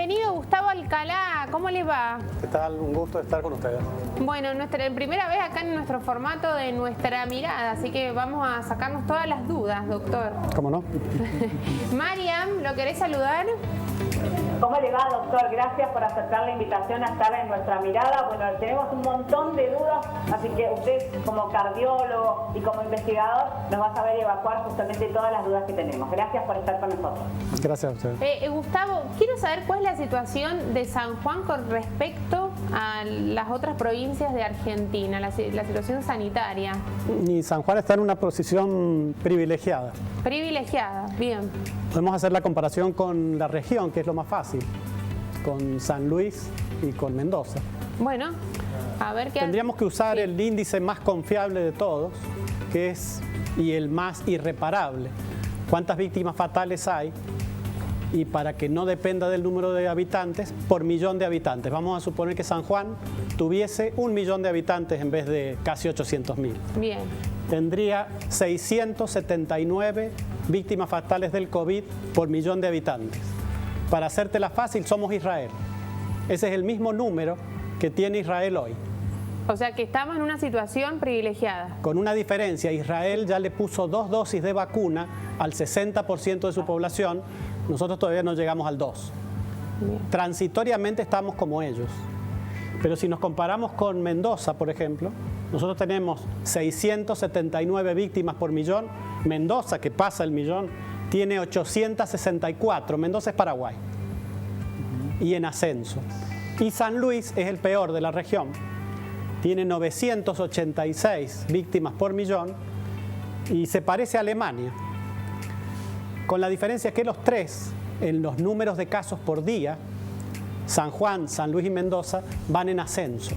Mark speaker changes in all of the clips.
Speaker 1: bienvenido Gustavo Alcalá, ¿cómo le va?
Speaker 2: ¿Qué tal? Un gusto estar con ustedes.
Speaker 1: Bueno, primera vez acá en nuestro formato de Nuestra Mirada, así que vamos a sacarnos todas las dudas, doctor.
Speaker 2: ¿Cómo no?
Speaker 1: Mariam, ¿lo querés saludar?
Speaker 3: ¿Cómo le va, doctor? Gracias por aceptar la invitación a estar en Nuestra Mirada. Bueno, tenemos un montón de dudas, así que usted como cardiólogo y como investigador nos va a saber evacuar justamente todas las dudas que tenemos. Gracias por estar con nosotros.
Speaker 2: Gracias a ustedes.
Speaker 1: Gustavo, quiero saber cuál es la situación de San Juan con respecto a las otras provincias de Argentina, la situación sanitaria.
Speaker 2: Y San Juan está en una posición privilegiada.
Speaker 1: Privilegiada, bien.
Speaker 2: Podemos hacer la comparación con la región, que es lo más fácil, con San Luis y con Mendoza.
Speaker 1: Bueno, a ver qué...
Speaker 2: Tendríamos que usar el índice más confiable de todos, que es, y el más irreparable. ¿Cuántas víctimas fatales hay? Y para que no dependa del número de habitantes, por millón de habitantes. Vamos a suponer que San Juan tuviese 1 millón de habitantes en vez de casi 800.000.
Speaker 1: Bien.
Speaker 2: Tendría 679 víctimas fatales del COVID por millón de habitantes. Para hacértela fácil, somos Israel. Ese es el mismo número que tiene Israel hoy.
Speaker 1: O sea que estamos en una situación privilegiada.
Speaker 2: Con una diferencia, Israel ya le puso 2 dosis de vacuna al 60% de su población, nosotros todavía no llegamos al 2.
Speaker 1: Bien.
Speaker 2: Transitoriamente estamos como ellos. Pero si nos comparamos con Mendoza, por ejemplo, nosotros tenemos 679 víctimas por millón. Mendoza, que pasa el millón, tiene 864. Mendoza es Paraguay. Y en ascenso. Y San Luis es el peor de la región. Tiene 986 víctimas por millón y se parece a Alemania. Con la diferencia que los tres, en los números de casos por día, San Juan, San Luis y Mendoza van en ascenso.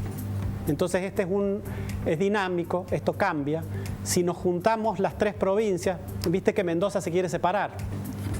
Speaker 2: Entonces este es dinámico, esto cambia. Si nos juntamos las tres provincias, viste que Mendoza se quiere separar,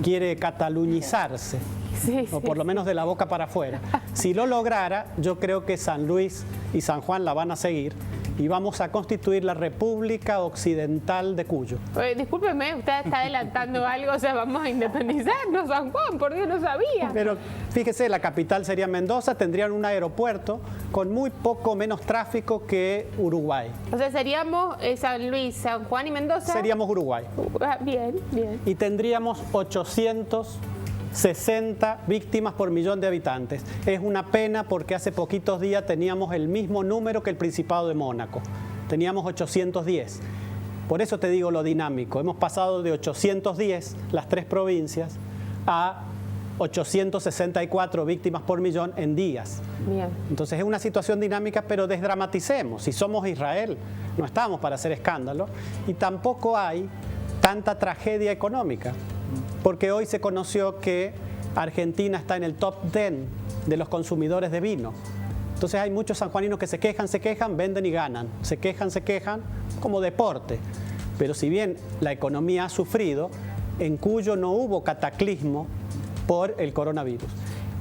Speaker 2: quiere cataluñizarse,
Speaker 1: Sí,
Speaker 2: o por lo menos de la boca para afuera. Si lo lograra, yo creo que San Luis y San Juan la van a seguir y vamos a constituir la República Occidental de Cuyo.
Speaker 1: Discúlpeme, usted está adelantando algo, o sea, vamos a independizarnos, San Juan, por Dios, no sabía.
Speaker 2: Pero fíjese, la capital sería Mendoza, tendrían un aeropuerto con muy poco menos tráfico que Uruguay.
Speaker 1: O sea, seríamos San Luis, San Juan y Mendoza.
Speaker 2: Seríamos Uruguay.
Speaker 1: Bien, bien.
Speaker 2: Y tendríamos 860 víctimas por millón de habitantes. Es una pena porque hace poquitos días teníamos el mismo número que el Principado de Mónaco. Teníamos 810. Por eso te digo lo dinámico. Hemos pasado de 810, las tres provincias, a 864 víctimas por millón en días.
Speaker 1: Bien.
Speaker 2: Entonces es una situación dinámica, pero desdramaticemos. Si somos Israel, no estamos para hacer escándalo y tampoco hay tanta tragedia económica. Porque hoy se conoció que Argentina está en el top 10 de los consumidores de vino. Entonces hay muchos sanjuaninos que se quejan, venden y ganan. Se quejan, como deporte. Pero si bien la economía ha sufrido, en Cuyo no hubo cataclismo por el coronavirus.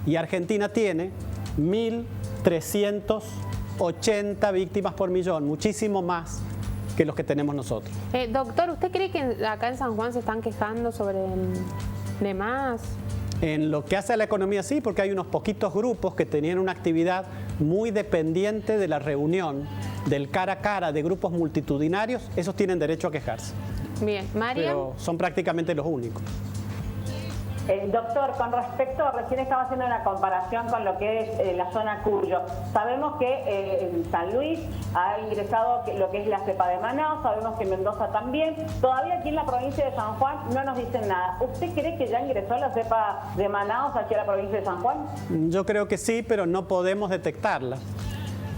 Speaker 2: Y Argentina tiene 1.380 víctimas por millón, muchísimo más que los que tenemos nosotros.
Speaker 1: Doctor, ¿usted cree que acá en San Juan se están quejando sobre de más?
Speaker 2: En lo que hace a la economía sí, porque hay unos poquitos grupos que tenían una actividad muy dependiente de la reunión, del cara a cara, de grupos multitudinarios, esos tienen derecho a quejarse.
Speaker 1: Bien, Mariam.
Speaker 2: Pero son prácticamente los únicos.
Speaker 3: Doctor, con respecto, recién estaba haciendo una comparación con lo que es la zona Cuyo. Sabemos que en San Luis ha ingresado lo que es la cepa de Manaos, sabemos que Mendoza también. Todavía aquí en la provincia de San Juan no nos dicen nada. ¿Usted cree que ya ingresó la cepa de Manaos aquí a la provincia de San Juan?
Speaker 2: Yo creo que sí, pero no podemos detectarla.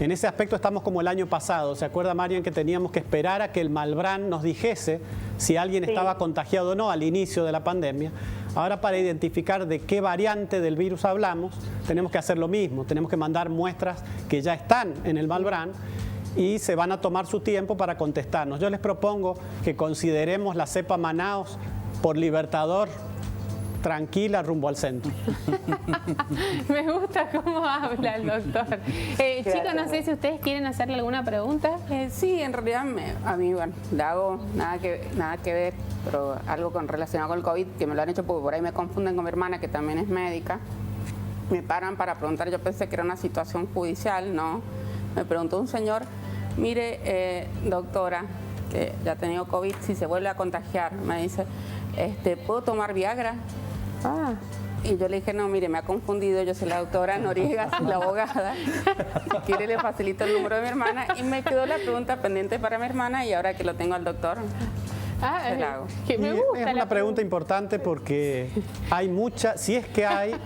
Speaker 2: En ese aspecto estamos como el año pasado. ¿Se acuerda, Marian, que teníamos que esperar a que el Malbrán nos dijese si alguien estaba contagiado o no al inicio de la pandemia? Ahora, para identificar de qué variante del virus hablamos, tenemos que hacer lo mismo. Tenemos que mandar muestras que ya están en el Malbrán y se van a tomar su tiempo para contestarnos. Yo les propongo que consideremos la cepa Manaos por Libertador tranquila rumbo al centro.
Speaker 1: Me gusta cómo habla el doctor. Chicos, no sé si ustedes quieren hacerle alguna pregunta.
Speaker 4: Sí, en realidad a mí, bueno, le hago nada que ver, pero algo relacionado con el COVID, que me lo han hecho porque por ahí me confunden con mi hermana, que también es médica. me paran para preguntar, yo pensé que era una situación judicial, ¿no? Me preguntó un señor, mire, doctora, que ya ha tenido COVID, si se vuelve a contagiar, me dice, ¿puedo tomar Viagra?
Speaker 1: Ah.
Speaker 4: Y yo le dije, no, mire, me ha confundido, yo soy la doctora Noriega, soy la abogada. Si quiere le facilito el número de mi hermana. Y me quedó la pregunta pendiente para mi hermana y ahora que lo tengo al doctor, se la hago.
Speaker 1: Que me
Speaker 2: Y
Speaker 1: gusta
Speaker 2: es una pregunta importante porque hay mucha, si es que hay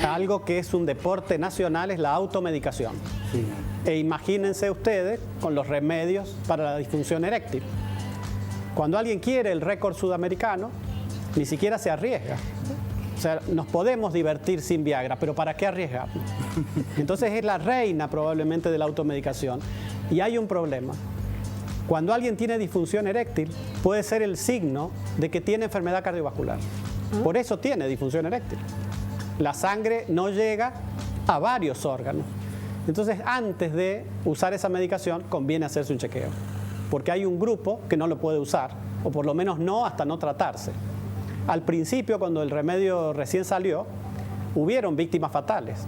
Speaker 2: algo que es un deporte nacional, es la automedicación.
Speaker 5: Sí.
Speaker 2: E imagínense ustedes con los remedios para la disfunción eréctil. Cuando alguien quiere el récord sudamericano, ni siquiera se arriesga. O sea, nos podemos divertir sin Viagra, pero ¿para qué arriesgarnos? Entonces es la reina probablemente de la automedicación. Y hay un problema. Cuando alguien tiene disfunción eréctil, puede ser el signo de que tiene enfermedad cardiovascular. Por eso tiene disfunción eréctil. La sangre no llega a varios órganos. Entonces, antes de usar esa medicación, conviene hacerse un chequeo. Porque hay un grupo que no lo puede usar, o por lo menos no hasta no tratarse. Al principio, cuando el remedio recién salió, hubieron víctimas fatales.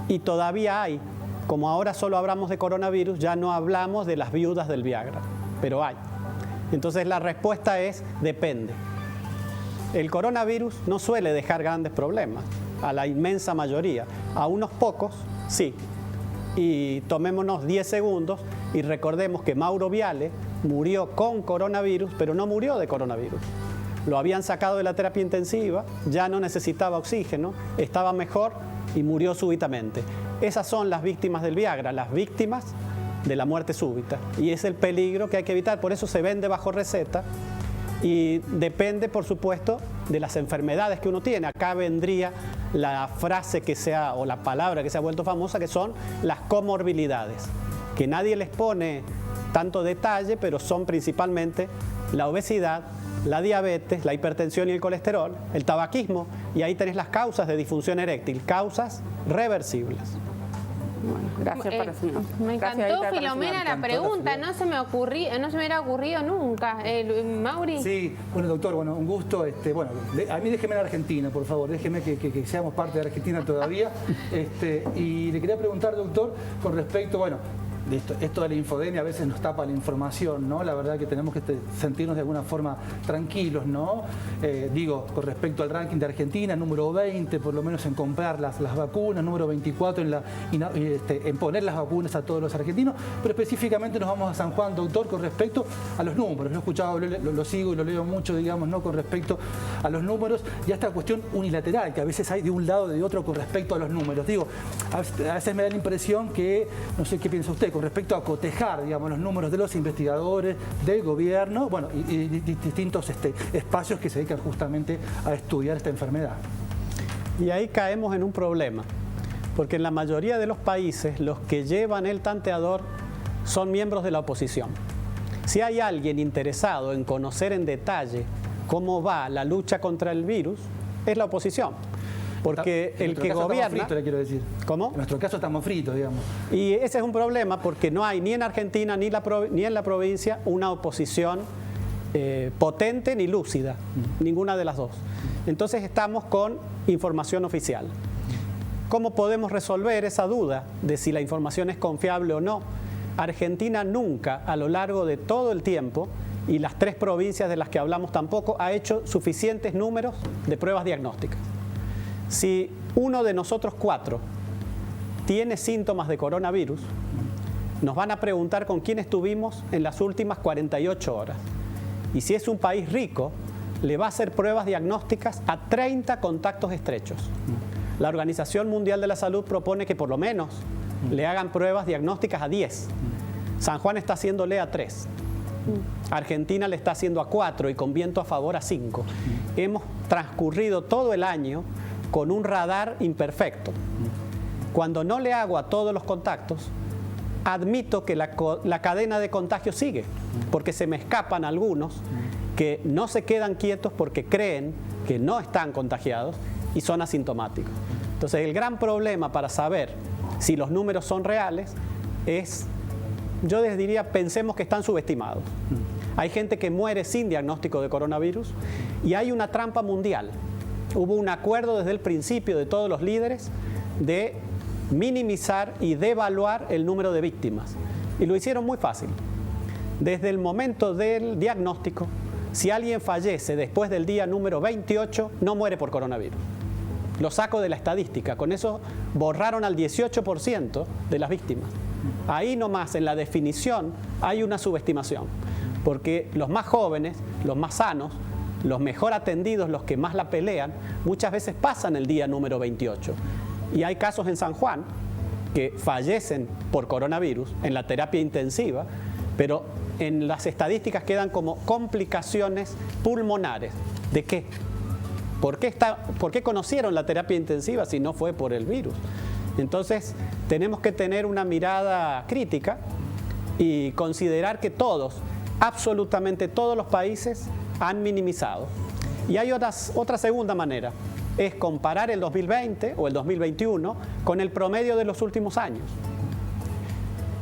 Speaker 2: Y todavía hay. Como ahora solo hablamos de coronavirus, ya no hablamos de las viudas del Viagra, pero hay. Entonces la respuesta es, depende. El coronavirus no suele dejar grandes problemas, a la inmensa mayoría. A unos pocos, sí. Y tomémonos 10 segundos y recordemos que Mauro Viale murió con coronavirus, pero no murió de coronavirus. Lo habían sacado de la terapia intensiva, ya no necesitaba oxígeno, estaba mejor y murió súbitamente. Esas son las víctimas del Viagra, las víctimas de la muerte súbita. Y es el peligro que hay que evitar, por eso se vende bajo receta y depende, por supuesto, de las enfermedades que uno tiene. Acá vendría la frase que sea, o la palabra que se ha vuelto famosa, que son las comorbilidades, que nadie les pone tanto detalle, pero son principalmente la obesidad, la diabetes, la hipertensión y el colesterol, el tabaquismo, y ahí tenés las causas de disfunción eréctil, causas reversibles.
Speaker 4: Bueno, gracias por eso.
Speaker 1: Me encantó, Filomena, la pregunta. No se me hubiera ocurrido nunca. Mauri.
Speaker 5: Sí, bueno, doctor, bueno, un gusto. Bueno, a mí déjeme en Argentina, por favor, déjeme que seamos parte de Argentina todavía. Y le quería preguntar, doctor, con respecto, bueno, esto de la infodemia a veces nos tapa la información, ¿no? La verdad que tenemos que sentirnos de alguna forma tranquilos, ¿no? Digo, con respecto al ranking de Argentina, número 20, por lo menos en comprar las vacunas, número 24 en poner las vacunas a todos los argentinos, pero específicamente nos vamos a San Juan, doctor, con respecto a los números. Lo he escuchado, lo sigo y lo leo mucho, digamos, ¿no? Con respecto a los números y a esta cuestión unilateral que a veces hay de un lado o de otro con respecto a los números. Digo, a veces me da la impresión que, no sé qué piensa usted, con respecto a cotejar, digamos, los números de los investigadores, del gobierno, bueno, y distintos espacios que se dedican justamente a estudiar esta enfermedad.
Speaker 2: Y ahí caemos en un problema, porque en la mayoría de los países los que llevan el tanteador son miembros de la oposición. Si hay alguien interesado en conocer en detalle cómo va la lucha contra el virus, es la oposición. Porque el que gobierna...
Speaker 5: Estamos fritos, le quiero decir.
Speaker 2: ¿Cómo?
Speaker 5: En nuestro caso estamos fritos, digamos.
Speaker 2: Y ese es un problema porque no hay ni en Argentina ni en la provincia una oposición potente ni lúcida, ninguna de las dos. Entonces estamos con información oficial. ¿Cómo podemos resolver esa duda de si la información es confiable o no? Argentina nunca, a lo largo de todo el tiempo, y las 3 provincias de las que hablamos tampoco, ha hecho suficientes números de pruebas diagnósticas. Si uno de nosotros 4 tiene síntomas de coronavirus, nos van a preguntar con quién estuvimos en las últimas 48 horas. Y si es un país rico, le va a hacer pruebas diagnósticas a 30 contactos estrechos. La Organización Mundial de la Salud propone que por lo menos le hagan pruebas diagnósticas a 10. San Juan está haciéndole a 3. Argentina le está haciendo a 4 y con viento a favor a 5. Hemos transcurrido todo el año con un radar imperfecto. Cuando no le hago a todos los contactos, admito que la cadena de contagio sigue, porque se me escapan algunos que no se quedan quietos porque creen que no están contagiados y son asintomáticos. Entonces, el gran problema para saber si los números son reales es, yo les diría, pensemos que están subestimados. Hay gente que muere sin diagnóstico de coronavirus y hay una trampa mundial. Hubo un acuerdo desde el principio de todos los líderes de minimizar y devaluar el número de víctimas. Y lo hicieron muy fácil. Desde el momento del diagnóstico, si alguien fallece después del día número 28, no muere por coronavirus. Lo saco de la estadística. Con eso borraron al 18% de las víctimas. Ahí nomás, en la definición, hay una subestimación. Porque los más jóvenes, los más sanos, los mejor atendidos, los que más la pelean, muchas veces pasan el día número 28. Y hay casos en San Juan que fallecen por coronavirus en la terapia intensiva, pero en las estadísticas quedan como complicaciones pulmonares. ¿De qué? ¿Por qué conocieron la terapia intensiva si no fue por el virus? Entonces, tenemos que tener una mirada crítica y considerar que todos, absolutamente todos los países han minimizado. Y hay otra segunda manera, es comparar el 2020 o el 2021 con el promedio de los últimos años.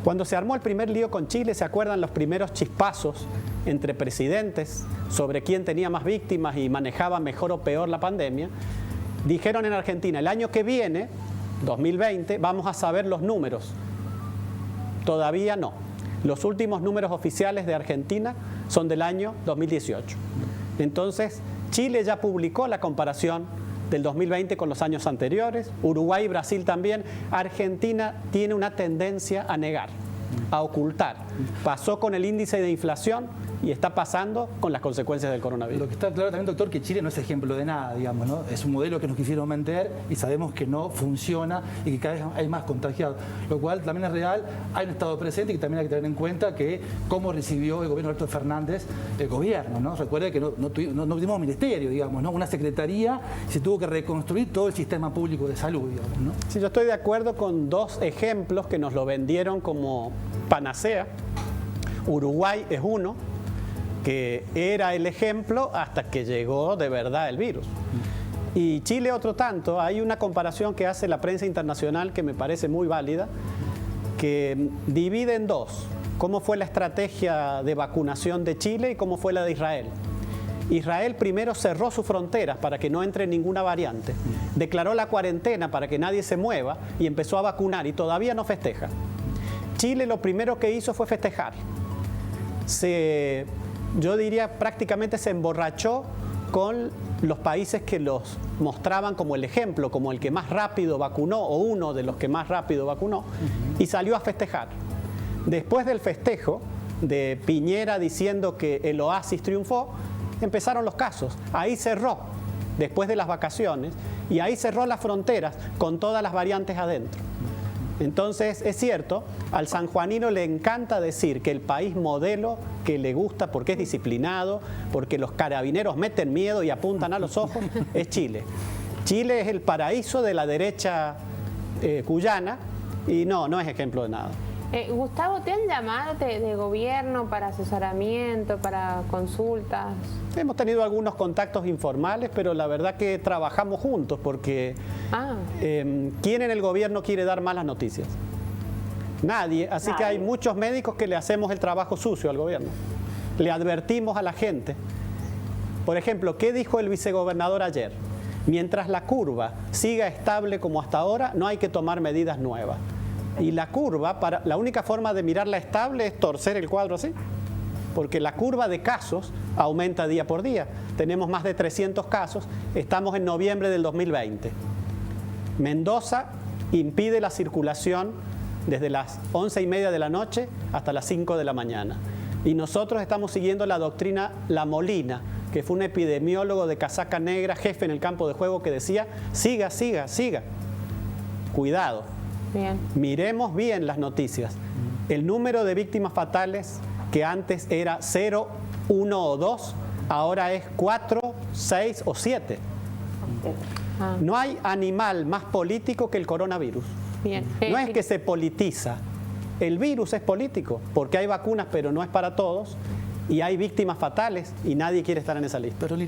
Speaker 2: Cuando se armó el primer lío con Chile, ¿se acuerdan los primeros chispazos entre presidentes sobre quién tenía más víctimas y manejaba mejor o peor la pandemia? Dijeron en Argentina, el año que viene, 2020, vamos a saber los números. Todavía no. Los últimos números oficiales de Argentina son del año 2018. Entonces, Chile ya publicó la comparación del 2020 con los años anteriores, Uruguay y Brasil también. Argentina tiene una tendencia a negar, a ocultar. Pasó con el índice de inflación y está pasando con las consecuencias del coronavirus.
Speaker 5: Lo que está claro también, doctor, que Chile no es ejemplo de nada, digamos, ¿no? Es un modelo que nos quisieron vender y sabemos que no funciona y que cada vez hay más contagiados. Lo cual también es real, hay un estado presente y que también hay que tener en cuenta que cómo recibió el gobierno de Alberto Fernández el gobierno, ¿no? Recuerde que no tuvimos ministerio, digamos, ¿no? Una secretaría, se tuvo que reconstruir todo el sistema público de salud, digamos, ¿no?
Speaker 2: Sí, yo estoy de acuerdo con dos ejemplos que nos lo vendieron como panacea. Uruguay es uno, que era el ejemplo hasta que llegó de verdad el virus. Y Chile otro tanto. Hay una comparación que hace la prensa internacional que me parece muy válida, que divide en dos cómo fue la estrategia de vacunación de Chile y cómo fue la de Israel. Israel primero cerró sus fronteras para que no entre ninguna variante, declaró la cuarentena para que nadie se mueva y empezó a vacunar y todavía no festeja. Chile lo primero que hizo fue festejar. Yo diría prácticamente se emborrachó con los países que los mostraban como el ejemplo, como el que más rápido vacunó o uno de los que más rápido vacunó, y salió a festejar. Después del festejo de Piñera diciendo que el oasis triunfó, empezaron los casos. Ahí cerró, después de las vacaciones, y ahí cerró las fronteras con todas las variantes adentro. Entonces, es cierto, al sanjuanino le encanta decir que el país modelo que le gusta porque es disciplinado, porque los carabineros meten miedo y apuntan a los ojos, es Chile. Chile es el paraíso de la derecha cuyana y no es ejemplo de nada.
Speaker 1: Gustavo, ¿te han llamado de gobierno para asesoramiento, para consultas?
Speaker 2: Hemos tenido algunos contactos informales, pero la verdad que trabajamos juntos porque ¿quién en el gobierno quiere dar malas noticias? Nadie, así que hay muchos médicos que le hacemos el trabajo sucio al gobierno. Le advertimos a la gente. Por ejemplo, ¿qué dijo el vicegobernador ayer? Mientras la curva siga estable como hasta ahora, no hay que tomar medidas nuevas. Y la curva, la única forma de mirarla estable es torcer el cuadro así, porque la curva de casos aumenta día por día. Tenemos más de 300 casos, estamos en noviembre del 2020. Mendoza impide la circulación desde las 11:30 de la noche hasta las 5 de la mañana. Y nosotros estamos siguiendo la doctrina La Molina, que fue un epidemiólogo de casaca negra, jefe en el campo de juego, que decía, siga, siga, siga. Cuidado.
Speaker 1: Bien.
Speaker 2: Miremos bien las noticias. El número de víctimas fatales, que antes era 0, 1 o 2, ahora es 4, 6 o 7. No hay animal más político que el coronavirus.
Speaker 1: Bien.
Speaker 2: No es que se politiza. El virus es político, porque hay vacunas, pero no es para todos. Y hay víctimas fatales y nadie quiere estar en esa lista.
Speaker 5: Pero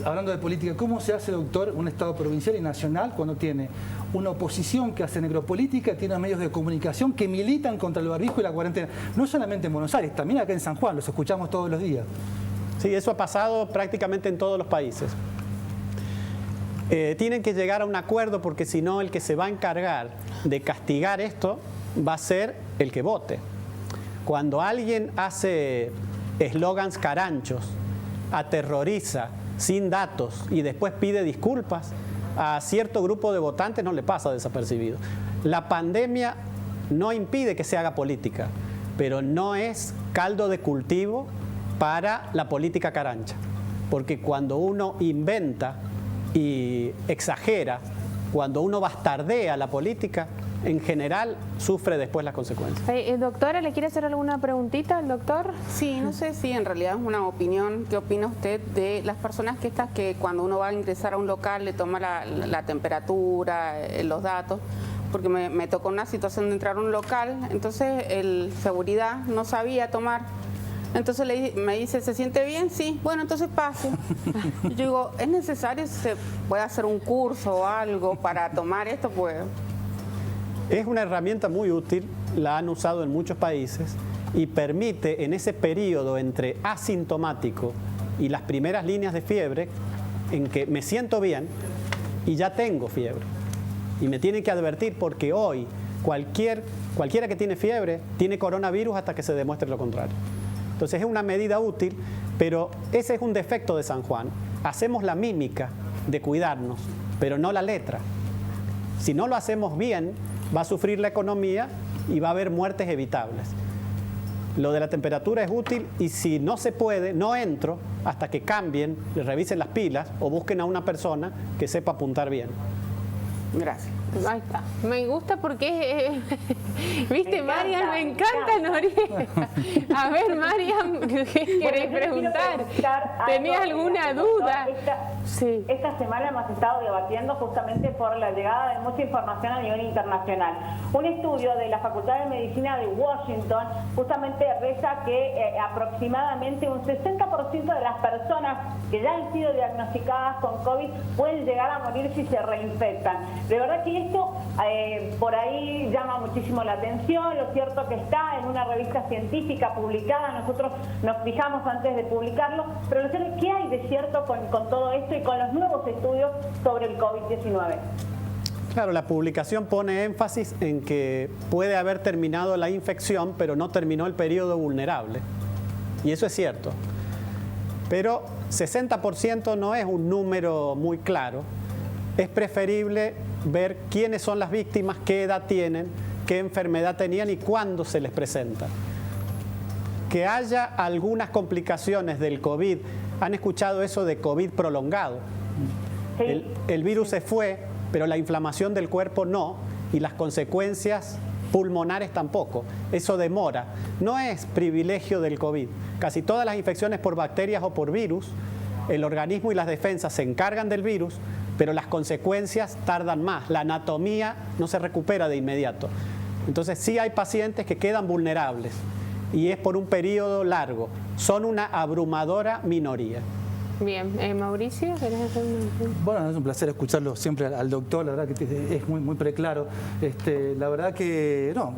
Speaker 5: hablando de política, ¿cómo se hace, doctor, un Estado provincial y nacional cuando tiene una oposición que hace necropolítica, tiene medios de comunicación que militan contra el barbijo y la cuarentena? No solamente en Buenos Aires, también acá en San Juan, los escuchamos todos los días.
Speaker 2: Sí, eso ha pasado prácticamente en todos los países. Tienen que llegar a un acuerdo porque si no el que se va a encargar de castigar esto va a ser el que vote. Cuando alguien hace eslogans caranchos, aterroriza sin datos y después pide disculpas, a cierto grupo de votantes no le pasa desapercibido. La pandemia no impide que se haga política, pero no es caldo de cultivo para la política carancha, porque cuando uno inventa y exagera, cuando uno bastardea la política, en general sufre después las consecuencias.
Speaker 1: Doctora, ¿le quiere hacer alguna preguntita al doctor?
Speaker 4: Sí, no sé si en realidad es una opinión. ¿Qué opina usted de las personas que cuando uno va a ingresar a un local le toma la temperatura, los datos? Porque me tocó una situación de entrar a un local, entonces el seguridad no sabía tomar. Entonces me dice, ¿se siente bien? Sí, bueno, entonces pase. Y yo digo, ¿es necesario se puede hacer un curso o algo para tomar esto? Pues
Speaker 2: es una herramienta muy útil, la han usado en muchos países y permite en ese periodo entre asintomático y las primeras líneas de fiebre, en que me siento bien y ya tengo fiebre. Y me tienen que advertir porque hoy cualquiera que tiene fiebre tiene coronavirus hasta que se demuestre lo contrario. Entonces es una medida útil, pero ese es un defecto de San Juan. Hacemos la mímica de cuidarnos, pero no la letra. Si no lo hacemos bien, va a sufrir la economía y va a haber muertes evitables. Lo de la temperatura es útil y si no se puede, no entro hasta que cambien, revisen las pilas o busquen a una persona que sepa apuntar bien.
Speaker 4: gracias.
Speaker 1: Ahí está. Me gusta porque, viste, Mariam, me encanta Noriega. A ver, Mariam, ¿qué querés preguntar? ¿Tenías alguna duda?
Speaker 3: Sí. Esta semana hemos estado debatiendo justamente por la llegada de mucha información a nivel internacional. Un estudio de la Facultad de Medicina de Washington justamente reza que aproximadamente un 60% de las personas que ya han sido diagnosticadas con COVID pueden llegar a morir si se reinfectan. De verdad que esto por ahí llama muchísimo la atención. Lo cierto que está en una revista científica publicada, nosotros nos fijamos antes de publicarlo, pero lo cierto es que hay de cierto con todo esto y con los nuevos estudios sobre el COVID-19.
Speaker 2: Claro, la publicación pone énfasis en que puede haber terminado la infección, pero no terminó el periodo vulnerable. Y eso es cierto. Pero 60% no es un número muy claro. Es preferible ver quiénes son las víctimas, qué edad tienen, qué enfermedad tenían y cuándo se les presenta. Que haya algunas complicaciones del COVID, han escuchado eso de COVID prolongado.
Speaker 3: Sí.
Speaker 2: El virus se fue, pero la inflamación del cuerpo no, y las consecuencias pulmonares tampoco. Eso demora. No es privilegio del COVID. Casi todas las infecciones por bacterias o por virus, el organismo y las defensas se encargan del virus, pero las consecuencias tardan más. La anatomía no se recupera de inmediato. Entonces sí hay pacientes que quedan vulnerables y es por un periodo largo. Son una abrumadora minoría.
Speaker 1: Bien, Mauricio, ¿querés hacer una pregunta?
Speaker 5: Bueno, es un placer escucharlo siempre al doctor, la verdad que es muy preclaro. La verdad que, no,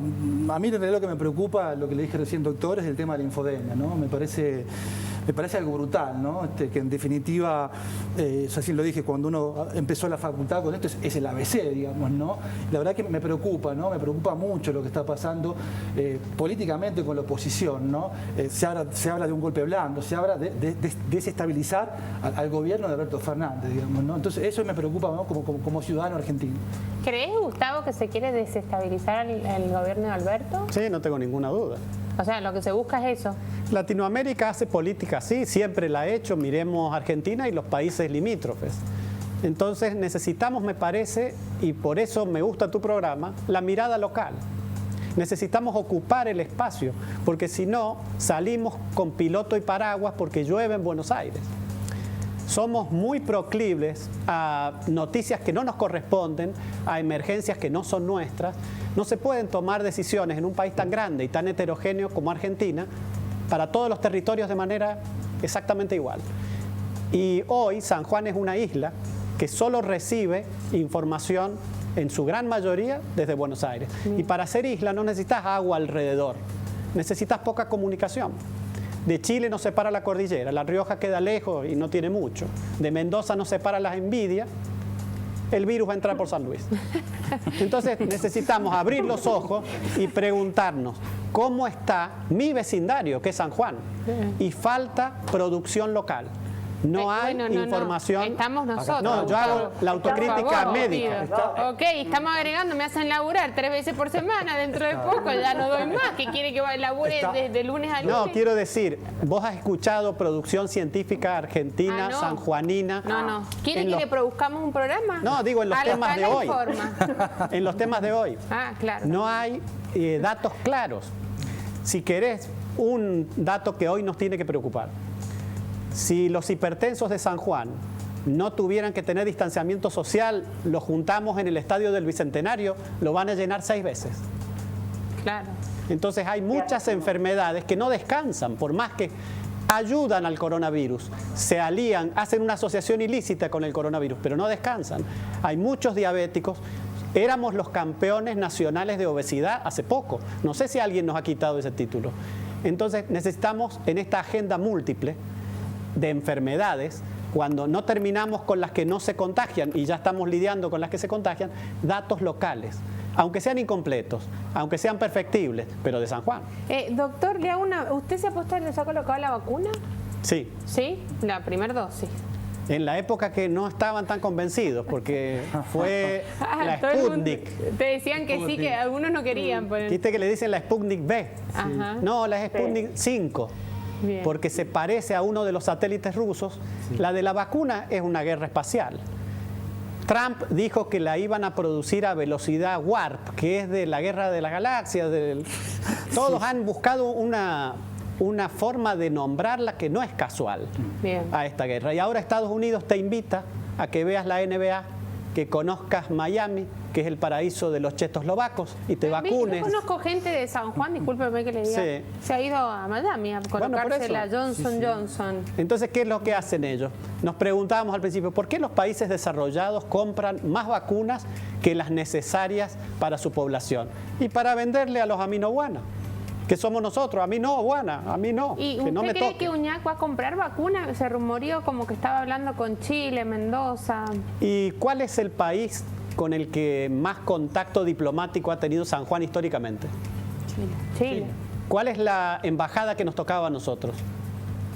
Speaker 5: a mí en realidad lo que me preocupa, lo que le dije recién, doctor, es el tema de la infodemia, ¿no? Me parece algo brutal, ¿no? Que en definitiva, así lo dije, cuando uno empezó la facultad con esto, es el ABC, digamos, ¿no? La verdad que me preocupa, ¿no? Me preocupa mucho lo que está pasando políticamente con la oposición, ¿no? Se habla de un golpe blando, se habla de desestabilizar al gobierno de Alberto Fernández, digamos, ¿no? Entonces eso me preocupa, ¿no? como ciudadano argentino.
Speaker 1: ¿Crees, Gustavo, que se quiere desestabilizar el gobierno de Alberto?
Speaker 2: Sí, no tengo ninguna duda.
Speaker 1: O sea, lo que se busca es eso.
Speaker 2: Latinoamérica hace política así, siempre la ha hecho. Miremos Argentina y los países limítrofes. Entonces necesitamos, me parece, y por eso me gusta tu programa, la mirada local. Necesitamos ocupar el espacio, porque si no, salimos con piloto y paraguas porque llueve en Buenos Aires. Somos muy proclives a noticias que no nos corresponden, a emergencias que no son nuestras. No se pueden tomar decisiones en un país tan grande y tan heterogéneo como Argentina para todos los territorios de manera exactamente igual. Y hoy San Juan es una isla que solo recibe información en su gran mayoría desde Buenos Aires. Y para ser isla no necesitas agua alrededor, necesitas poca comunicación. De Chile nos separa la cordillera, La Rioja queda lejos y no tiene mucho. De Mendoza nos separa las Envidias el virus va a entrar por San Luis. Entonces necesitamos abrir los ojos y preguntarnos, ¿cómo está mi vecindario, que es San Juan? Y falta producción local. No hay información.
Speaker 1: Estamos nosotros.
Speaker 2: No, yo hago la autocrítica médica.
Speaker 1: Ok, estamos agregando, me hacen laburar 3 veces por semana, dentro de poco ya no doy más. ¿Qué quiere que labure desde lunes a lunes?
Speaker 2: No, quiero decir, vos has escuchado producción científica argentina,
Speaker 1: no.
Speaker 2: sanjuanina.
Speaker 1: No. ¿Quiere que le produzcamos un programa?
Speaker 2: No, digo en los temas de hoy.
Speaker 1: Informa.
Speaker 2: En los temas de hoy.
Speaker 1: Ah, claro.
Speaker 2: No hay datos claros. Si querés, un dato que hoy nos tiene que preocupar. Si los hipertensos de San Juan no tuvieran que tener distanciamiento social, lo juntamos en el estadio del Bicentenario, lo van a llenar 6 veces.
Speaker 1: Claro.
Speaker 2: Entonces hay muchas enfermedades que no descansan, por más que ayudan al coronavirus, se alían, hacen una asociación ilícita con el coronavirus, pero no descansan. Hay muchos diabéticos. Éramos los campeones nacionales de obesidad hace poco. No sé si alguien nos ha quitado ese título. Entonces necesitamos en esta agenda múltiple de enfermedades, cuando no terminamos con las que no se contagian y ya estamos lidiando con las que se contagian, datos locales, aunque sean incompletos, aunque sean perfectibles, pero de San Juan.
Speaker 1: Doctor, le hago ¿usted se ha colocado la vacuna?
Speaker 2: Sí.
Speaker 1: ¿Sí? La primera dosis.
Speaker 2: En la época que no estaban tan convencidos, porque fue la Sputnik.
Speaker 1: Te decían que sí, que algunos no querían.
Speaker 2: Viste que le dicen la Sputnik V.
Speaker 1: Ajá.
Speaker 2: No, la Sputnik 5.
Speaker 1: Bien.
Speaker 2: Porque se parece a uno de los satélites rusos. La de la vacuna es una guerra espacial. Trump dijo que la iban a producir a velocidad warp, que es de la guerra de las galaxias. Todos han buscado una forma de nombrarla que no es casual.
Speaker 1: Bien.
Speaker 2: A esta guerra. Y ahora Estados Unidos te invita a que veas la NBA, que conozcas Miami, que es el paraíso de los checoslovacos, y te vacunes.
Speaker 1: Yo conozco gente de San Juan, discúlpeme que le diga,
Speaker 2: Sí.
Speaker 1: se ha ido a Miami a colocarse la Johnson.
Speaker 2: Entonces, ¿qué es lo que hacen ellos? Nos preguntábamos al principio, ¿por qué los países desarrollados compran más vacunas que las necesarias para su población? Y para venderle a los aminobuanas, que somos nosotros. A mí no, Buana, a mí no.
Speaker 1: ¿Y
Speaker 2: que
Speaker 1: usted
Speaker 2: no me
Speaker 1: cree
Speaker 2: toque.
Speaker 1: que Uñac va a comprar vacuna? Se rumoreó como que estaba hablando con Chile, Mendoza.
Speaker 2: ¿Y cuál es el país con el que más contacto diplomático ha tenido San Juan históricamente?
Speaker 1: Chile.
Speaker 2: ¿Cuál es la embajada que nos tocaba a nosotros?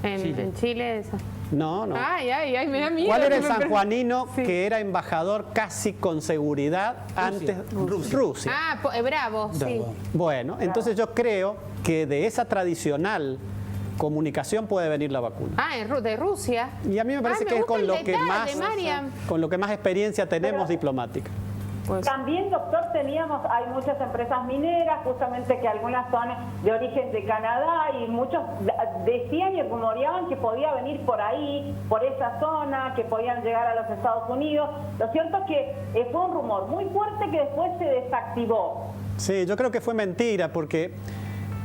Speaker 1: En Chile esa.
Speaker 2: No.
Speaker 1: Ay, me da miedo.
Speaker 2: ¿Cuál era el
Speaker 1: que me
Speaker 2: sanjuanino
Speaker 1: Sí.
Speaker 2: que era embajador casi con seguridad antes? Rusia.
Speaker 1: Bravo, sí.
Speaker 2: Bueno, entonces yo creo que de esa tradicional comunicación puede venir la vacuna.
Speaker 1: De Rusia.
Speaker 2: Y a mí me parece que es
Speaker 1: gusta
Speaker 2: con
Speaker 1: el
Speaker 2: lo que
Speaker 1: detalle, Mariam.
Speaker 2: más experiencia tenemos diplomática.
Speaker 1: Pues,
Speaker 3: También, doctor, hay muchas empresas mineras, justamente que algunas son de origen de Canadá, y muchos decían y rumoreaban que podía venir por ahí, por esa zona, que podían llegar a los Estados Unidos. Lo cierto es que fue un rumor muy fuerte que después se desactivó.
Speaker 2: Sí, yo creo que fue mentira, porque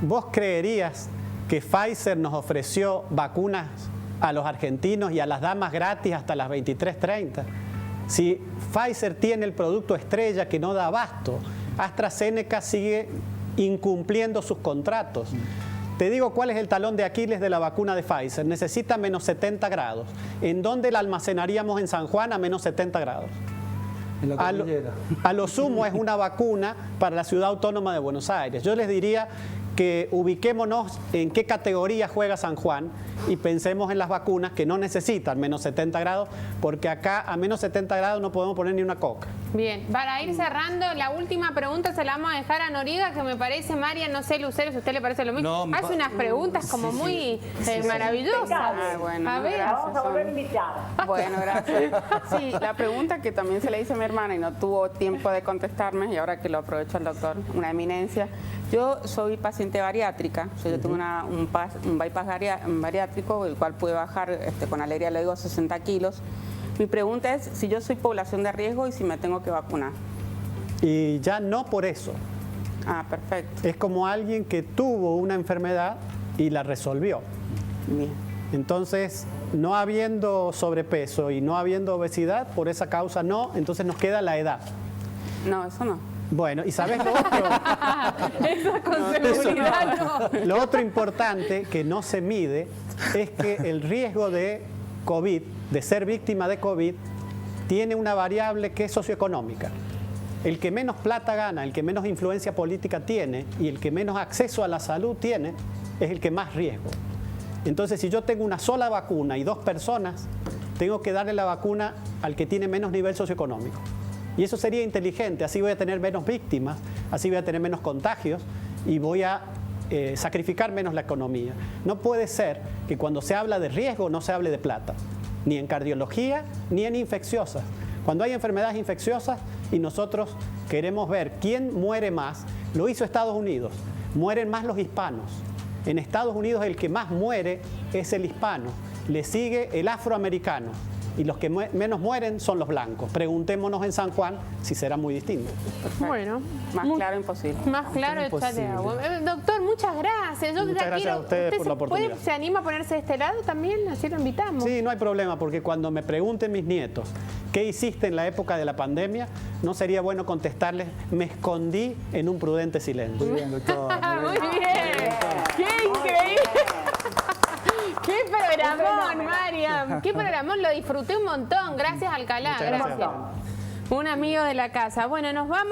Speaker 2: vos creerías que Pfizer nos ofreció vacunas a los argentinos y a las damas gratis hasta las 23:30. Si Pfizer tiene el producto estrella que no da abasto, AstraZeneca sigue incumpliendo sus contratos. Te digo cuál es el talón de Aquiles de la vacuna de Pfizer. Necesita menos 70 grados. ¿En dónde la almacenaríamos en San Juan a menos 70 grados?
Speaker 5: En la cordillera.
Speaker 2: A lo sumo es una vacuna para la ciudad autónoma de Buenos Aires. Yo les diría que ubiquémonos en qué categoría juega San Juan y pensemos en las vacunas que no necesitan menos 70 grados, porque acá a menos 70 grados no podemos poner ni una coca.
Speaker 1: bien, para ir cerrando, la última pregunta se la vamos a dejar a Noriega, que me parece, María, no sé, Lucero, si a usted le parece lo mismo.
Speaker 5: No,
Speaker 1: hace unas preguntas como muy maravillosas.
Speaker 3: Impecable.
Speaker 1: A ver.
Speaker 3: La vamos a volver a
Speaker 4: son-
Speaker 3: invitar.
Speaker 4: Bueno, gracias. Sí, la pregunta que también se le hizo a mi hermana y no tuvo tiempo de contestarme, y ahora que lo aprovecho el doctor, una eminencia. Yo soy paciente bariátrica, yo tengo un bypass bariátrico, el cual pude bajar con alegría, le digo, 60 kilos. Mi pregunta es si yo soy población de riesgo y si me tengo que vacunar.
Speaker 2: Y ya no por eso.
Speaker 4: Ah, perfecto.
Speaker 2: Es como alguien que tuvo una enfermedad y la resolvió.
Speaker 4: Bien.
Speaker 2: Entonces, no habiendo sobrepeso y no habiendo obesidad, por esa causa no, entonces nos queda la edad.
Speaker 4: No, eso no.
Speaker 2: Bueno, ¿y sabes lo otro?
Speaker 1: Eso con seguridad no.
Speaker 2: Lo otro importante que no se mide es que el riesgo de COVID, de ser víctima de COVID, tiene una variable que es socioeconómica. El que menos plata gana, el que menos influencia política tiene y el que menos acceso a la salud tiene, es el que más riesgo. Entonces, si yo tengo una sola vacuna y 2 personas, tengo que darle la vacuna al que tiene menos nivel socioeconómico. Y eso sería inteligente, así voy a tener menos víctimas, así voy a tener menos contagios y voy a sacrificar menos la economía. No puede ser que cuando se habla de riesgo no se hable de plata, ni en cardiología ni en infecciosas. Cuando hay enfermedades infecciosas y nosotros queremos ver quién muere más, lo hizo Estados Unidos, mueren más los hispanos. En Estados Unidos el que más muere es el hispano, le sigue el afroamericano y los que menos mueren son los blancos. Preguntémonos en San Juan si será muy distinto.
Speaker 1: Bueno,
Speaker 4: Más claro imposible.
Speaker 1: más claro, échale agua. Doctor, muchas gracias. Yo
Speaker 2: Muchas
Speaker 1: ya
Speaker 2: gracias a ustedes por la oportunidad.
Speaker 1: ¿Se anima a ponerse de este lado también? Así lo invitamos.
Speaker 2: Sí, no hay problema, porque cuando me pregunten mis nietos qué hiciste en la época de la pandemia, no sería bueno contestarles, me escondí en un prudente silencio.
Speaker 5: Muy bien, doctor.
Speaker 1: Muy bien. ¡Qué increíble! ¡Qué programón, Mariam! ¡Qué programón! Lo disfruté un montón. Gracias, Alcalá.
Speaker 2: Muchas gracias.
Speaker 1: Un amigo de la casa. Bueno, nos vamos.